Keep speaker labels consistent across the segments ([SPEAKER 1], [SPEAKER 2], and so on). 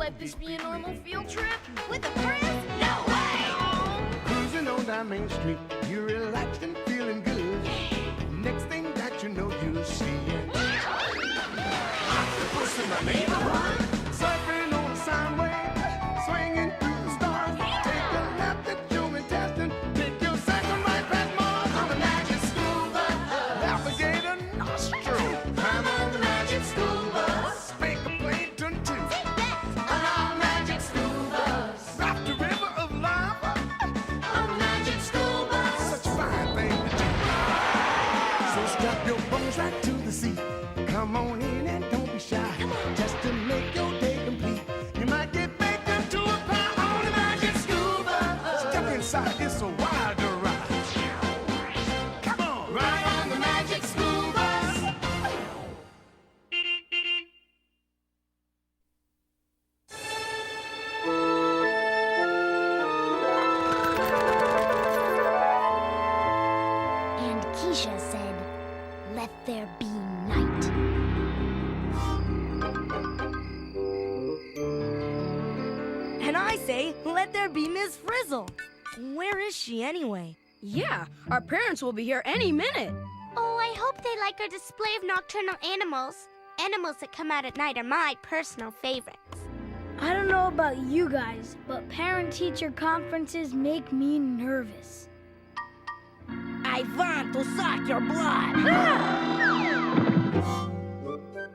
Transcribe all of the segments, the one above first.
[SPEAKER 1] let this be a normal field trip?
[SPEAKER 2] With a friend? No way!
[SPEAKER 3] Cruising on down Main Street, you're relaxed and feeling good. Next thing that you know, you're seeing octopus in the neighborhood, surfing on a sine wave, swinging through the stars. Take a left at Joe and Teston, take your second right past Mars on the magic school bus. Alligator nostril, climb on the magic school bus. Make a Plankton too, on our magic school bus. Rock the river of life, on the magic school bus. Such a fine thing to do. So strap your bones right to the seat. Come on in and don't be shy. Just to make your day complete. You might get baked into a pie on the magic school bus. Step inside, it's a wild ride. Come on, ride on the magic school bus.
[SPEAKER 2] And Keisha said, "Let there be night."
[SPEAKER 4] And I say, let there be Miss Frizzle. Where is she anyway?
[SPEAKER 1] Yeah, our parents will be here any minute.
[SPEAKER 2] Oh, I hope they like our display of nocturnal animals. Animals that come out at night are my personal favorites.
[SPEAKER 5] I don't know about you guys, but parent-teacher conferences make me nervous.
[SPEAKER 4] I want to suck your blood.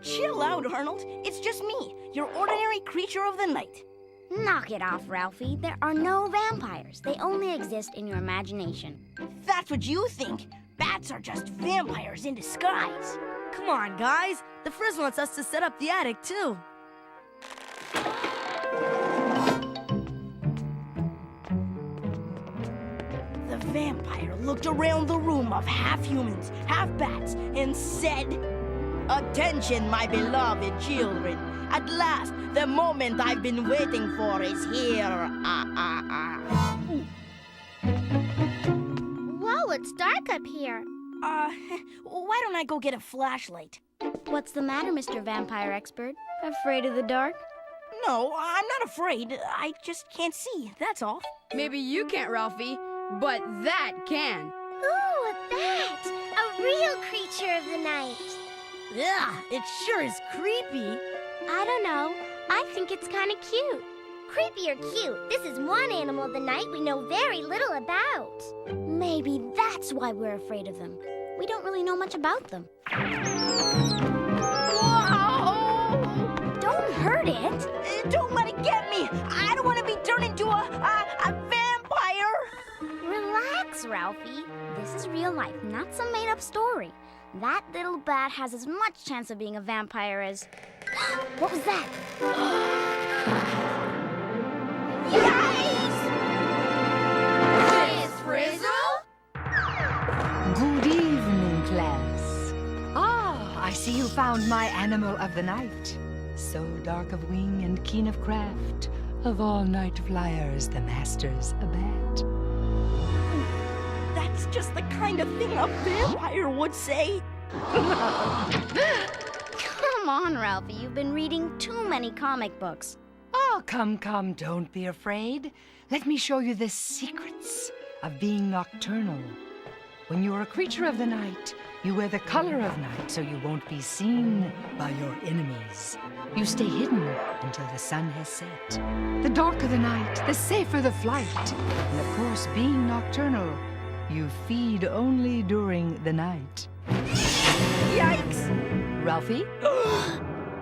[SPEAKER 4] Chill out, Arnold. It's just me, your ordinary creature of the night.
[SPEAKER 2] Knock it off, Ralphie. There are no vampires. They only exist in your imagination.
[SPEAKER 4] That's what you think. Bats are just vampires in disguise. Come on, guys. The Frizz wants us to set up the attic, too. The vampire looked around the room of half humans, half bats, and said, "Attention, my beloved children. At last, the moment I've been waiting for is here.
[SPEAKER 2] Whoa, it's dark up here.
[SPEAKER 4] Why don't I go get a flashlight?"
[SPEAKER 2] What's the matter, Mr. Vampire Expert?
[SPEAKER 5] Afraid of the dark?
[SPEAKER 4] No, I'm not afraid. I just can't see, that's all.
[SPEAKER 1] Maybe you can't, Ralphie, but that can.
[SPEAKER 2] Ooh, that! A real creature of the night.
[SPEAKER 4] Ugh, it sure is creepy.
[SPEAKER 2] I don't know. I think it's kind of cute. Creepy or cute, this is one animal of the night we know very little about. Maybe that's why we're afraid of them. We don't really know much about them.
[SPEAKER 4] Whoa!
[SPEAKER 2] Don't hurt it.
[SPEAKER 4] Don't let it get me. I don't want to be turned into a vampire.
[SPEAKER 2] Relax, Ralphie. This is real life, not some made-up story. That little bat has as much chance of being a vampire as... What was that? Yikes!
[SPEAKER 1] Miss Frizzle?
[SPEAKER 6] Good evening, class. Ah, I see you found my animal of the night. So dark of wing and keen of craft, of all night flyers, the master's a bat.
[SPEAKER 4] That's just the kind of thing a vampire would say.
[SPEAKER 2] Come on, Ralphie. You've been reading too many comic books.
[SPEAKER 6] Oh, come, don't be afraid. Let me show you the secrets of being nocturnal. When you're a creature of the night, you wear the color of night so you won't be seen by your enemies. You stay hidden until the sun has set. The darker the night, the safer the flight. And of course, being nocturnal, you feed only during the night.
[SPEAKER 4] Yikes!
[SPEAKER 6] Ralphie?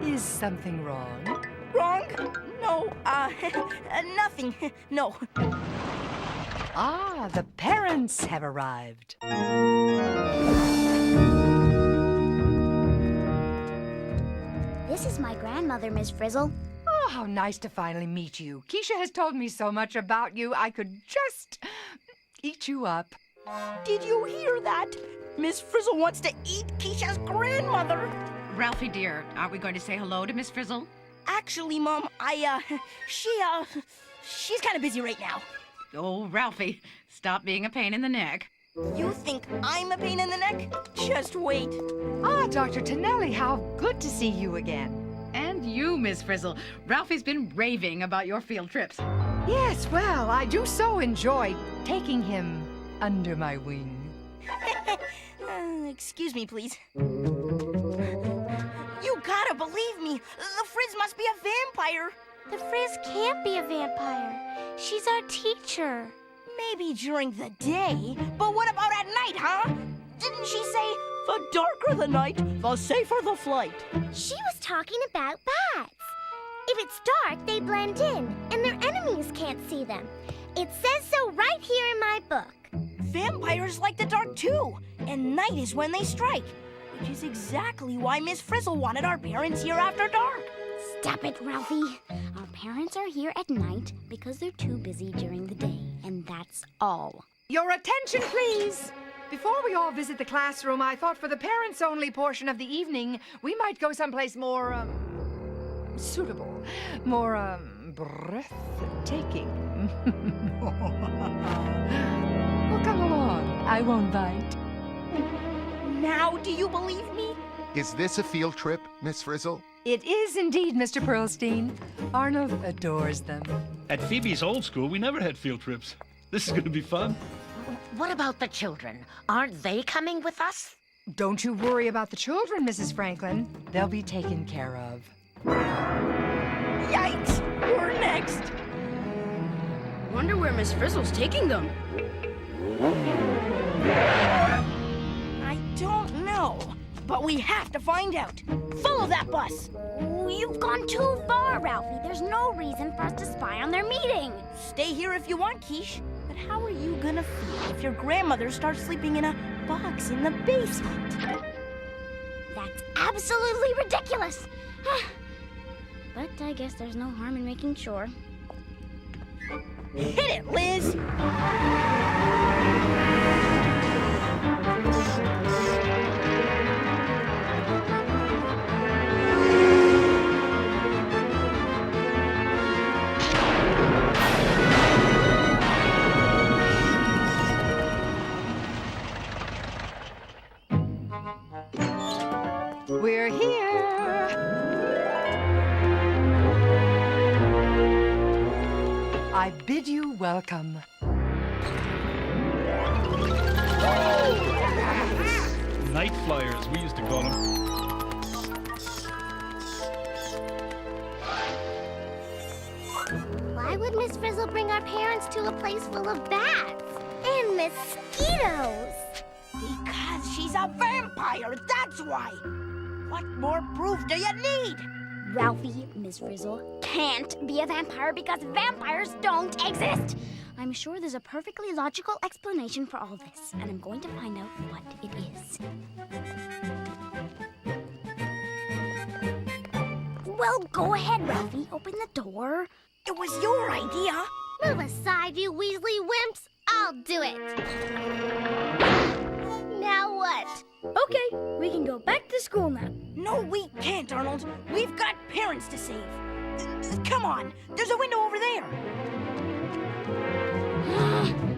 [SPEAKER 6] Is something wrong?
[SPEAKER 4] Wrong? No, nothing. No.
[SPEAKER 6] Ah, the parents have arrived.
[SPEAKER 2] This is my grandmother, Miss Frizzle.
[SPEAKER 6] Oh, how nice to finally meet you. Keisha has told me so much about you, I could just eat you up.
[SPEAKER 4] Did you hear that? Miss Frizzle wants to eat Keisha's grandmother.
[SPEAKER 7] Ralphie, dear, aren't we going to say hello to Miss Frizzle?
[SPEAKER 4] Actually, Mom, she's kind of busy right now.
[SPEAKER 7] Oh, Ralphie, stop being a pain in the neck.
[SPEAKER 4] You think I'm a pain in the neck? Just wait.
[SPEAKER 6] Ah, Dr. Tonelli, how good to see you again.
[SPEAKER 7] And And you, Miss Frizzle. Ralphie's been raving about your field trips.
[SPEAKER 6] Yes, well, I do so enjoy taking him under my wing.
[SPEAKER 4] Excuse me, please. You gotta believe me. The Frizz must be a vampire.
[SPEAKER 2] The Frizz can't be a vampire. She's our teacher.
[SPEAKER 4] Maybe during the day, but what about at night, huh? Didn't she say, the darker the night, the safer the flight?
[SPEAKER 2] She was talking about bats. If it's dark, they blend in, and their enemies can't see them. It says so right here in my book.
[SPEAKER 4] Vampires like the dark too, and night is when they strike, which is exactly why Miss Frizzle wanted our parents here after dark.
[SPEAKER 2] Stop it, Ralphie. Our parents are here at night because they're too busy during the day, and that's all.
[SPEAKER 6] Your attention, please. Before we all visit the classroom, I thought for the parents-only portion of the evening, we might go someplace more, suitable, more, breathtaking. Well, come along. I won't bite.
[SPEAKER 4] Now do you believe me?
[SPEAKER 8] Is this a field trip, Miss Frizzle?
[SPEAKER 6] It is indeed, Mr. Pearlstein. Arnold adores them.
[SPEAKER 9] At Phoebe's old school, we never had field trips. This is going to be fun.
[SPEAKER 10] What about the children? Aren't they coming with us?
[SPEAKER 6] Don't you worry about the children, Mrs. Franklin. They'll be taken care of.
[SPEAKER 4] Yikes! We're next!
[SPEAKER 1] Wonder where Miss Frizzle's taking them.
[SPEAKER 4] I don't know, but we have to find out. Follow that bus!
[SPEAKER 2] You've gone too far, Ralphie. There's no reason for us to spy on their meeting.
[SPEAKER 4] Stay here if you want, Quiche. But how are you gonna feel if your grandmother starts sleeping in a box in the basement?
[SPEAKER 2] That's absolutely ridiculous. But I guess there's no harm in making sure.
[SPEAKER 4] Hit it, Liz!
[SPEAKER 6] We're here. I bid you welcome.
[SPEAKER 9] Night flyers, we used to call them.
[SPEAKER 2] Why would Miss Frizzle bring our parents to a place full of bats and mosquitoes?
[SPEAKER 4] Because she's a vampire, that's why! What more proof do you need?
[SPEAKER 2] Ralphie, Miss Frizzle can't be a vampire because vampires don't exist. I'm sure there's a perfectly logical explanation for all this, and I'm going to find out what it is. Well, go ahead, Ralphie. Open the door.
[SPEAKER 4] It was your idea.
[SPEAKER 2] Move aside, you Weasley wimps. I'll do it. Now what?
[SPEAKER 5] Okay, we can go back to school now.
[SPEAKER 4] No, we can't, Arnold. We've got parents to save. Come on, there's a window over there.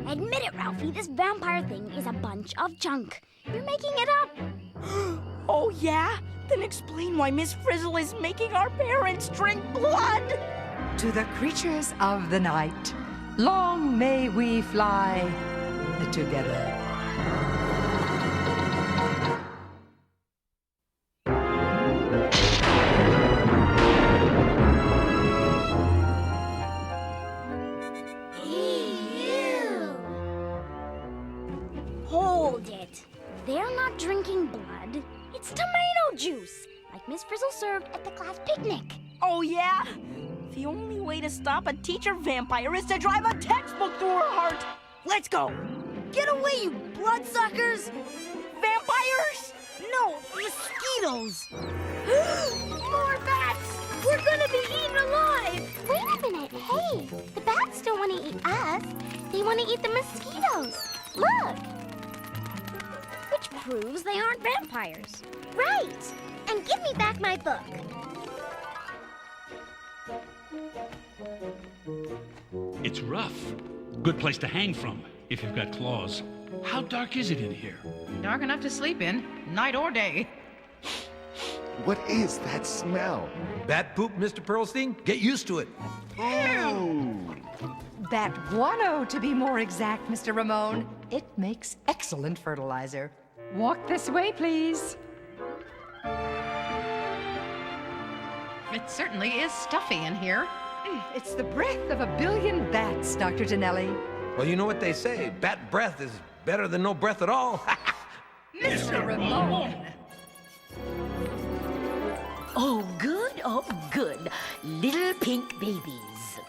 [SPEAKER 2] Admit it, Ralphie. This vampire thing is a bunch of junk. You're making it up.
[SPEAKER 4] Oh, yeah? Then explain why Miss Frizzle is making our parents drink blood.
[SPEAKER 6] To the creatures of the night, long may we fly together.
[SPEAKER 2] Hold it. They're not drinking blood. It's tomato juice, like Miss Frizzle served at the class picnic.
[SPEAKER 4] Oh, yeah? The only way to stop a teacher vampire is to drive a textbook through her heart. Let's go. Get away, you bloodsuckers! Vampires? No, mosquitoes.
[SPEAKER 2] More bats! We're gonna be eaten alive! Wait a minute, hey! The bats don't want to eat us. They want to eat the mosquitoes. Look! Which proves they aren't vampires. Right! And give me back my book.
[SPEAKER 9] It's rough. Good place to hang from, if you've got claws. How dark is it in here?
[SPEAKER 7] Dark enough to sleep in, night or day.
[SPEAKER 8] What is that smell?
[SPEAKER 11] Bat poop, Mr. Pearlstein? Get used to it.
[SPEAKER 8] Ooh.
[SPEAKER 6] Bat guano, to be more exact, Mr. Ramon. It makes excellent fertilizer. Walk this way, please.
[SPEAKER 7] It certainly is stuffy in here.
[SPEAKER 6] It's the breath of a billion bats, Dr. Tonelli.
[SPEAKER 11] Well, you know what they say. Bat breath is better than no breath at all.
[SPEAKER 6] Mr. Ramon.
[SPEAKER 10] Oh, good, oh, good. Little pink babies.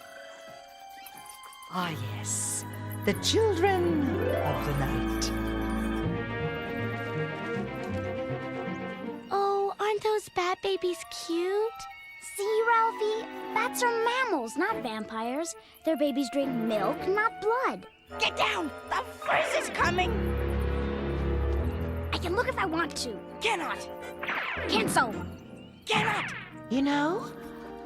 [SPEAKER 6] Ah, yes. The children of the night.
[SPEAKER 2] Oh, aren't those bat babies cute? See, Ralphie? Bats are mammals, not vampires. Their babies drink milk, not blood.
[SPEAKER 4] Get down! The frizz is coming!
[SPEAKER 2] I can look if I want to.
[SPEAKER 4] Cannot!
[SPEAKER 2] Cancel!
[SPEAKER 4] Cannot!
[SPEAKER 10] You know,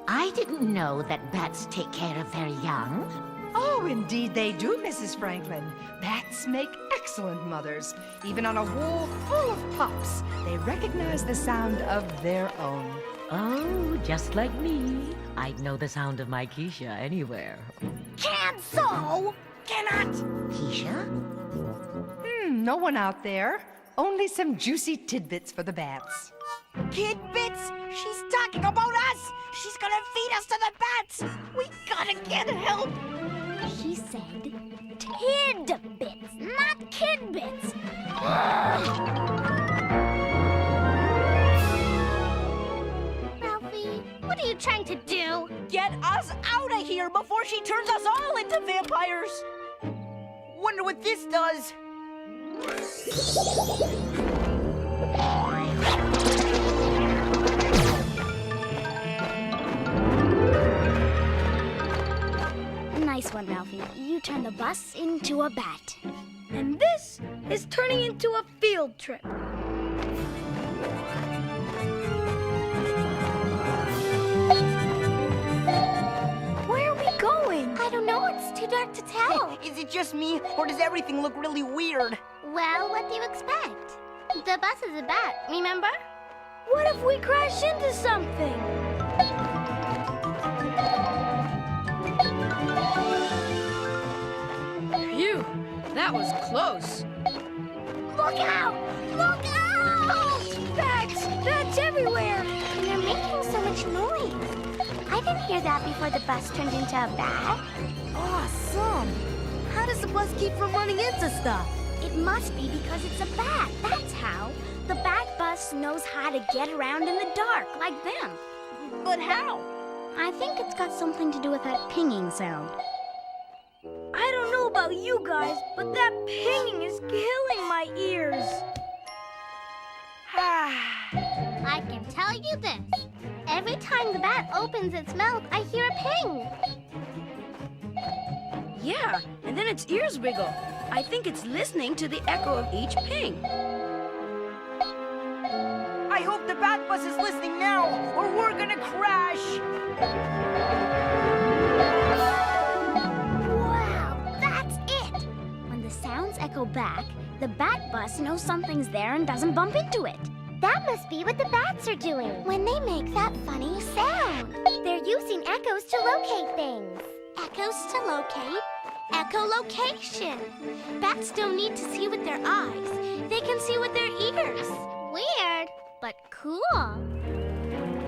[SPEAKER 10] I didn't know that bats take care of their young.
[SPEAKER 6] Oh, indeed they do, Mrs. Franklin. Bats make excellent mothers. Even on a wall full of pups, they recognize the sound of their own.
[SPEAKER 10] Oh, just like me. I'd know the sound of my Keisha anywhere.
[SPEAKER 2] Cancel!
[SPEAKER 4] Cannot!
[SPEAKER 10] Keisha?
[SPEAKER 6] No one out there. Only some juicy tidbits for the bats.
[SPEAKER 4] Kidbits! She's talking about us! She's gonna feed us to the bats! We gotta get help!
[SPEAKER 2] She said tidbits, not kidbits. Ralphie, what are you trying to do?
[SPEAKER 4] Get us out of here before she turns us all into vampires! Wonder what this does?
[SPEAKER 2] Nice one, Ralphie. You turned the bus into a bat.
[SPEAKER 5] And this is turning into a field trip. Where are we going?
[SPEAKER 2] I don't know. It's too dark to tell.
[SPEAKER 4] Is it just me, or does everything look really weird?
[SPEAKER 2] Well, what do you expect? The bus is a bat, remember?
[SPEAKER 5] What if we crash into something?
[SPEAKER 1] Phew, that was close.
[SPEAKER 2] Look out! Look out!
[SPEAKER 5] Bats! Bats everywhere!
[SPEAKER 2] And they're making so much noise. I didn't hear that before the bus turned into a bat.
[SPEAKER 5] Awesome! How does the bus keep from running into stuff?
[SPEAKER 2] It must be because it's a bat. That's how. The bat bus knows how to get around in the dark, like them.
[SPEAKER 4] But how?
[SPEAKER 2] I think it's got something to do with that pinging sound.
[SPEAKER 5] I don't know about you guys, but that pinging is killing my ears.
[SPEAKER 2] I can tell you this. Every time the bat opens its mouth, I hear a ping.
[SPEAKER 5] Yeah, and then its ears wiggle. I think it's listening to the echo of each ping.
[SPEAKER 4] I hope the bat bus is listening now, or we're gonna crash!
[SPEAKER 2] Wow, that's it! When the sounds echo back, the bat bus knows something's there and doesn't bump into it. That must be what the bats are doing when they make that funny sound. They're using echoes to locate things. Echoes to locate? Echolocation. Bats don't need to see with their eyes. They can see with their ears. Weird, but cool.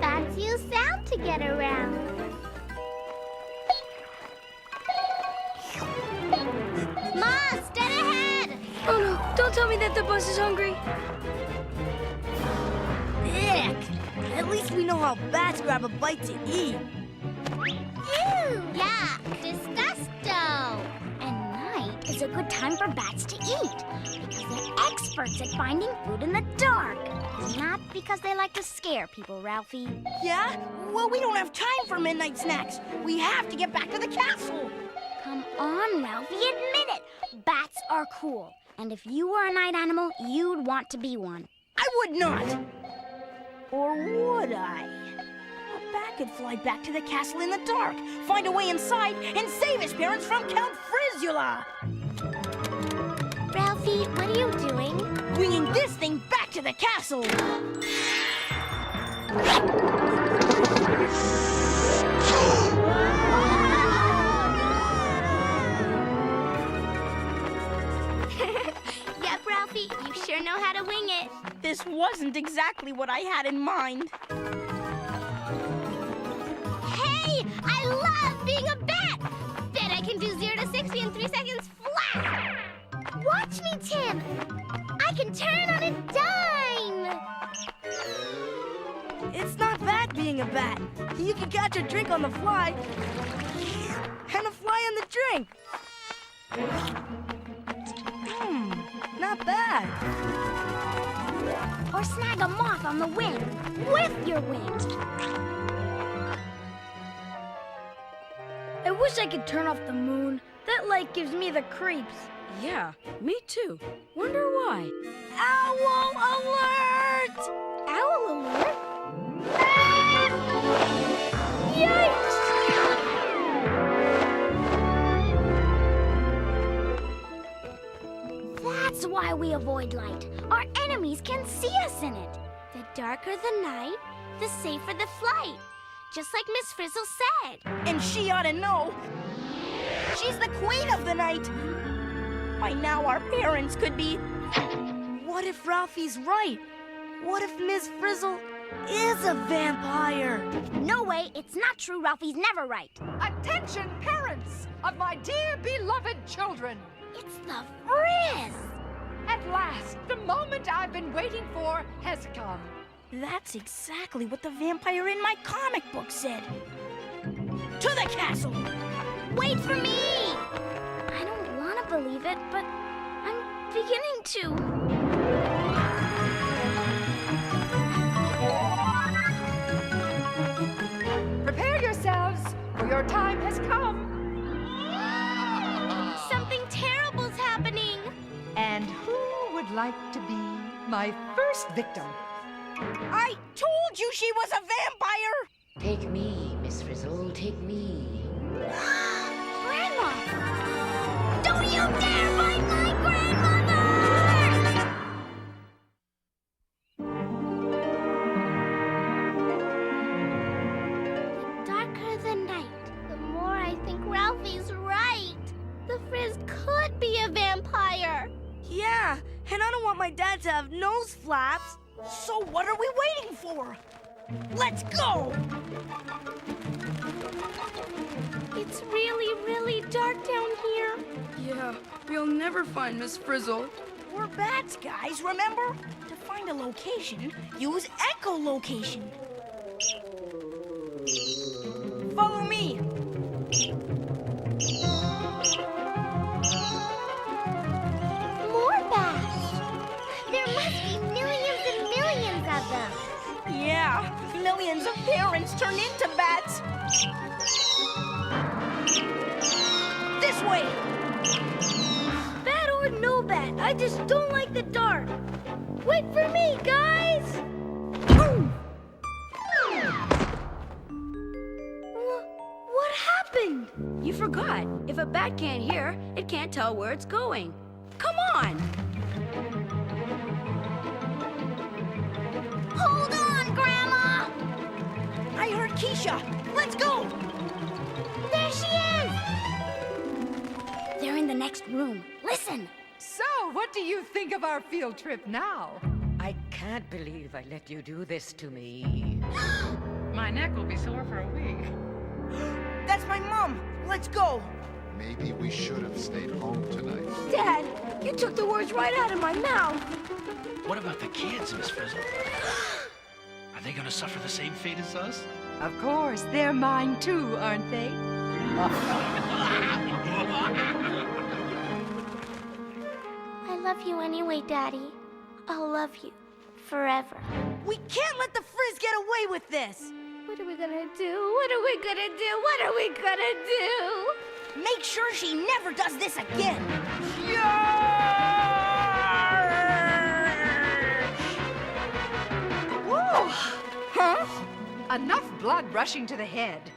[SPEAKER 2] Bats use sound to get around. Ma, dead ahead!
[SPEAKER 5] Oh no, don't tell me that the bus is hungry.
[SPEAKER 4] Ick! At least we know how bats grab a bite to eat.
[SPEAKER 2] Ew! Yeah, disgusto! And night is a good time for bats to eat, because they're experts at finding food in the dark. Not because they like to scare people, Ralphie.
[SPEAKER 4] Yeah? Well, we don't have time for midnight snacks. We have to get back to the castle.
[SPEAKER 2] Come on, Ralphie, admit it. Bats are cool. And if you were a night animal, you'd want to be one.
[SPEAKER 4] I would not. Or would I? A bat could fly back to the castle in the dark, find a way inside, and save his parents from Count Frizzula.
[SPEAKER 2] Ralphie, what are you doing?
[SPEAKER 4] Bringing this thing back to the castle.
[SPEAKER 2] Yep, Ralphie, you sure know how to wing it.
[SPEAKER 4] This wasn't exactly what I had in mind.
[SPEAKER 2] Hey, I love being a bat! Bet I can do 0 to 60 in 3 seconds flat! Watch me, Tim! I can turn on a dime!
[SPEAKER 4] It's not bad being a bat. You can catch a drink on the fly, and a fly on the drink. Not bad.
[SPEAKER 2] Or snag a moth on the wing with your wings.
[SPEAKER 5] I wish I could turn off the moon. That light gives me the creeps.
[SPEAKER 1] Yeah, me too. Wonder why.
[SPEAKER 4] Owl alert!
[SPEAKER 2] Owl alert?
[SPEAKER 5] Yikes!
[SPEAKER 2] That's why we avoid light. Our enemies can see us in it. The darker the night, the safer the flight. Just like Miss Frizzle said.
[SPEAKER 4] And she ought to know. She's the queen of the night. By now our parents could be... What if Ralphie's right? What if Miss Frizzle is a vampire?
[SPEAKER 2] No way, it's not true. Ralphie's never right.
[SPEAKER 6] Attention, parents of my dear beloved children.
[SPEAKER 2] It's the Frizz.
[SPEAKER 6] At last, the moment I've been waiting for has come.
[SPEAKER 4] That's exactly what the vampire in my comic book said. To the castle!
[SPEAKER 2] Wait for me! I don't want to believe it, but I'm beginning to.
[SPEAKER 6] Prepare yourselves, for your time has come.
[SPEAKER 2] Something terrible's happening.
[SPEAKER 6] And who would like to be my first victim?
[SPEAKER 4] I told you she was a vampire!
[SPEAKER 10] Take me, Miss Frizzle, take me.
[SPEAKER 2] Grandma! Don't you dare bite my grandmother! The darker the night, the more I think Ralphie's right. The Frizz could be a vampire.
[SPEAKER 4] Yeah, and I don't want my dad to have nose flaps. So what are we waiting for? Let's go!
[SPEAKER 2] It's really, really dark down here.
[SPEAKER 1] Yeah, we'll never find Miss Frizzle.
[SPEAKER 4] We're bats, guys, remember? To find a location, use echolocation. Follow me.
[SPEAKER 2] More bats. There must be millions and millions of them.
[SPEAKER 4] Yeah, millions of parents turn into bats. This way.
[SPEAKER 5] Bat or no bat, I just don't like the dark. Wait for me, guys! What happened?
[SPEAKER 1] You forgot. If a bat can't hear, it can't tell where it's going. Come on!
[SPEAKER 2] Hold on, Grandma!
[SPEAKER 4] I heard Keisha. Let's go!
[SPEAKER 2] There she is! They're in the next room. Listen!
[SPEAKER 6] So, what do you think of our field trip now?
[SPEAKER 10] I can't believe I let you do this to me.
[SPEAKER 7] My neck will be sore for a week.
[SPEAKER 4] That's my mom. Let's go.
[SPEAKER 8] Maybe we should have stayed home tonight.
[SPEAKER 5] Dad, you took the words right out of my mouth.
[SPEAKER 9] What about the kids, Miss Frizzle? Are they gonna suffer the same fate as us?
[SPEAKER 6] Of course, they're mine too, aren't they?
[SPEAKER 2] I love you anyway, Daddy. I'll love you forever.
[SPEAKER 4] We can't let the Frizz get away with this.
[SPEAKER 2] What are we gonna do? What are we gonna do? What are we gonna do?
[SPEAKER 4] Make sure she never does this again. Whoa! Huh?
[SPEAKER 6] Enough blood rushing to the head.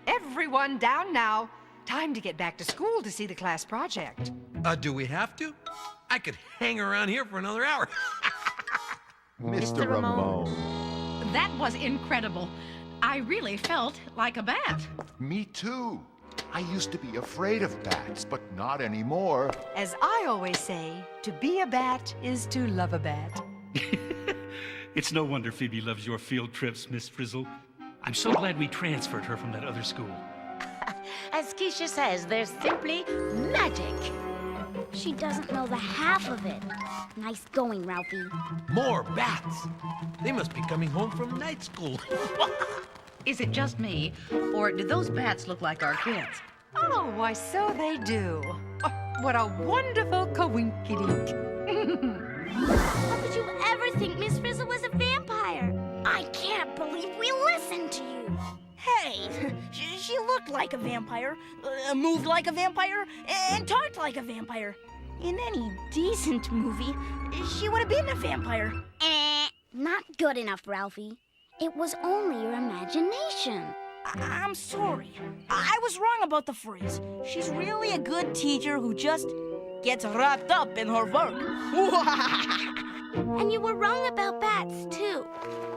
[SPEAKER 6] Everyone down now. Time to get back to school to see the class project.
[SPEAKER 11] Do we have to? I could hang around here for another hour.
[SPEAKER 8] Mr. Ramon.
[SPEAKER 7] That was incredible. I really felt like a bat.
[SPEAKER 8] Me too. I used to be afraid of bats, but not anymore.
[SPEAKER 6] As I always say, to be a bat is to love a bat.
[SPEAKER 9] It's no wonder Phoebe loves your field trips, Miss Frizzle. I'm so glad we transferred her from that other school.
[SPEAKER 10] As Keisha says, there's simply magic.
[SPEAKER 2] She doesn't know the half of it. Nice going, Ralphie.
[SPEAKER 11] More bats. They must be coming home from night school.
[SPEAKER 7] Is it just me, or do those bats look like our kids?
[SPEAKER 6] Oh, why, so they do. Oh, what a wonderful coinkydink.
[SPEAKER 2] How could you ever think Miss Frizzle was a vampire? I can't believe we listened to you.
[SPEAKER 4] Hey, she looked like a vampire, moved like a vampire, and talked like a vampire. In any decent movie, she would have been a vampire.
[SPEAKER 2] Not good enough, Ralphie. It was only your imagination.
[SPEAKER 4] I'm sorry. I was wrong about the phrase. She's really a good teacher who just gets wrapped up in her work.
[SPEAKER 2] And you were wrong about bats, too.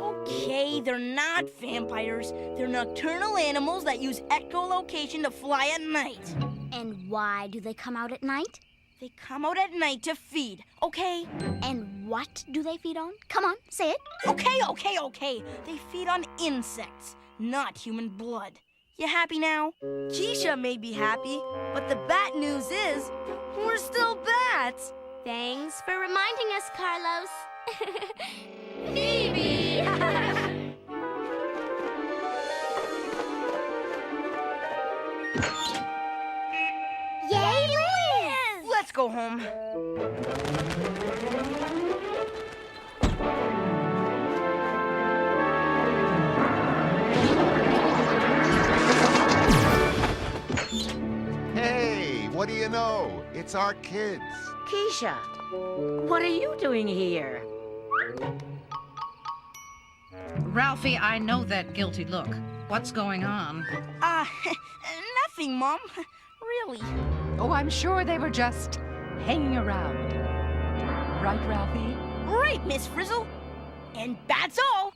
[SPEAKER 4] Okay, they're not vampires. They're nocturnal animals that use echolocation to fly at night.
[SPEAKER 2] And why do they come out at night?
[SPEAKER 4] They come out at night to feed, okay?
[SPEAKER 2] And what do they feed on? Come on, say it.
[SPEAKER 4] Okay. They feed on insects, not human blood. You happy now?
[SPEAKER 5] Keisha may be happy, but the bad news is we're still bats.
[SPEAKER 2] Thanks for reminding us, Carlos.
[SPEAKER 1] Phoebe!
[SPEAKER 2] Yay, Liz!
[SPEAKER 4] Let's go home.
[SPEAKER 8] Hey, what do you know? It's our kids.
[SPEAKER 10] Keisha, what are you doing here?
[SPEAKER 7] Ralphie, I know that guilty look. What's going on?
[SPEAKER 4] Nothing, Mom. Really.
[SPEAKER 6] Oh, I'm sure they were just hanging around. Right, Ralphie?
[SPEAKER 4] Right, Miss Frizzle. And that's all.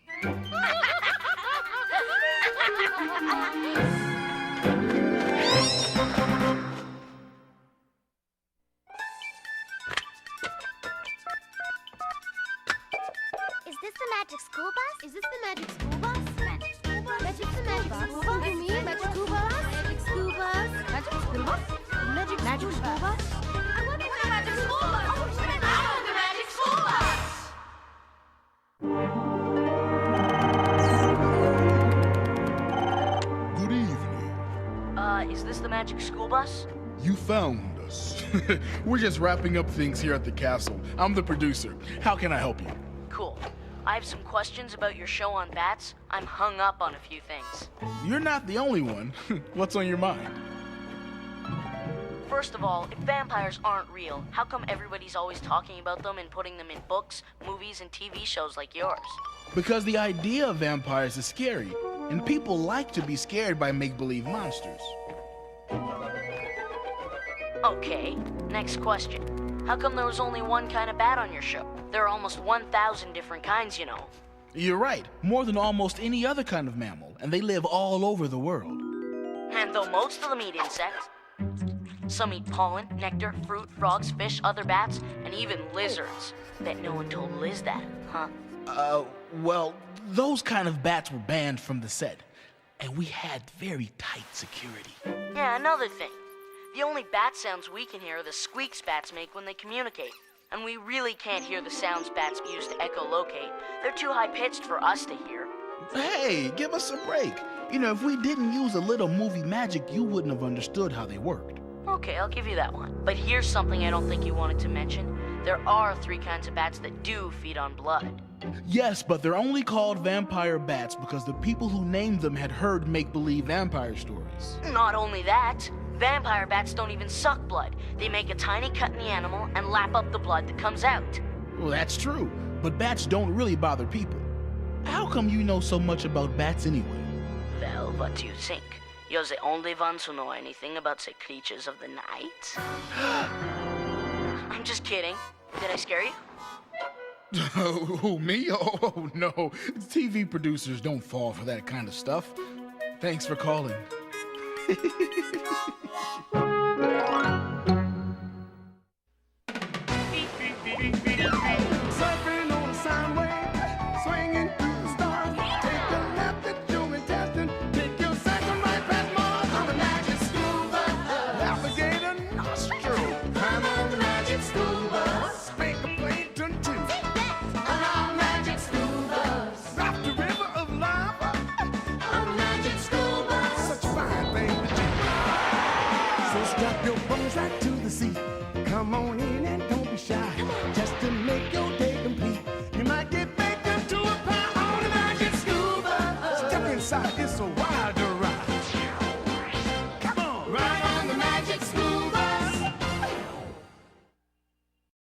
[SPEAKER 2] Is this the magic school bus? Is this the magic school bus? Magic school bus? Magic
[SPEAKER 5] Magic school bus? You mean magic school bus? Magic school bus? Magic school bus? Magic school bus?
[SPEAKER 1] I wonder what the magic school bus. Oh, the magic school bus.
[SPEAKER 3] Good evening.
[SPEAKER 12] Is this the magic school bus?
[SPEAKER 3] You found us. We're just wrapping up things here at the castle. I'm the producer. How can I help you?
[SPEAKER 12] Cool. I have some questions about your show on bats. I'm hung up on a few things.
[SPEAKER 3] You're not the only one. What's on your mind?
[SPEAKER 12] First of all, if vampires aren't real, how come everybody's always talking about them and putting them in books, movies, and TV shows like yours?
[SPEAKER 3] Because the idea of vampires is scary, and people like to be scared by make-believe monsters.
[SPEAKER 12] Okay, next question. How come there was only one kind of bat on your show? There are almost 1,000 different kinds, you know.
[SPEAKER 3] You're right. More than almost any other kind of mammal, and they live all over the world.
[SPEAKER 12] And though most of them eat insects, some eat pollen, nectar, fruit, frogs, fish, other bats, and even lizards. Bet no one told Liz that, huh?
[SPEAKER 3] Well, those kind of bats were banned from the set, and we had very tight security.
[SPEAKER 12] Yeah, another thing. The only bat sounds we can hear are the squeaks bats make when they communicate. And we really can't hear the sounds bats use to echolocate. They're too high-pitched for us to hear.
[SPEAKER 3] Hey, give us a break. You know, if we didn't use a little movie magic, you wouldn't have understood how they worked.
[SPEAKER 12] Okay, I'll give you that one. But here's something I don't think you wanted to mention. There are 3 kinds of bats that do feed on blood.
[SPEAKER 3] Yes, but they're only called vampire bats because the people who named them had heard make-believe vampire stories.
[SPEAKER 12] Not only that, vampire bats don't even suck blood. They make a tiny cut in the animal and lap up the blood that comes out.
[SPEAKER 3] Well, that's true, but bats don't really bother people. How come you know so much about bats anyway?
[SPEAKER 12] Well, what do you think? You're the only ones who know anything about the creatures of the night? I'm just kidding. Did I scare you?
[SPEAKER 3] Who, me? Oh, no. TV producers don't fall for that kind of stuff. Thanks for calling. Surfing on a sine wave, swinging through the stars. Take a left at Jewel testing. Take your second right past Mars on the magic school bus. Alligator nostril. Climb on the magic school bus. Spank a plankton too. On our magic school bus. Drop the river of lava. On the magic school bus. Such a fine thing to do. So strap your bones right to the seat. Come on in and don't be shy. Just to make your day